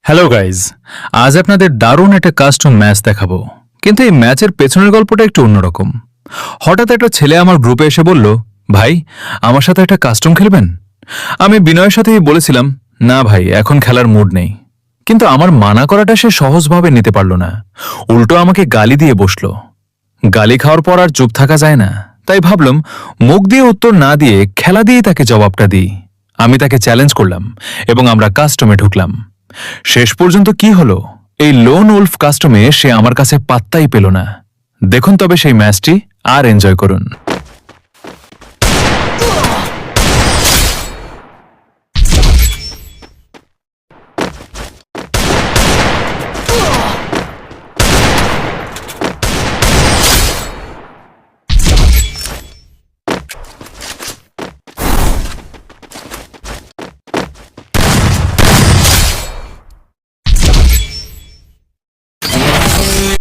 Hello guys, আজ আপনাদের দারুণ একটা কাস্টম ম্যাচ দেখাবো। কিন্তু এই ম্যাচের পেছনের গল্পটা একটু অন্যরকম। হঠাৎ একটা ছেলে আমার গ্রুপে এসে বলল, ভাই আমার সাথে একটা কাস্টম খেলবেন? আমি বিনয়ের সাথেই বলেছিলাম, না ভাই এখন খেলার মুড নেই। কিন্তু আমার মানা করাটা সে সহজভাবে নিতে পারল না, উল্টো আমাকে গালি দিয়ে বসল। গালি খাওয়ার পর আর চুপ থাকা যায় না, তাই ভাবলাম মুখ দিয়ে উত্তর না দিয়ে খেলা দিয়ে তাকে জবাবটা দিই। আমি তাকে চ্যালেঞ্জ করলাম এবং আমরা কাস্টমে ঢুকলাম। শেষ পর্যন্ত কি হলো, এই লোন উলফ কাস্টমে সে আমার কাছে পাত্তাই পেল না। দেখুন তবে সেই ম্যাচটি আর এনজয় করুন।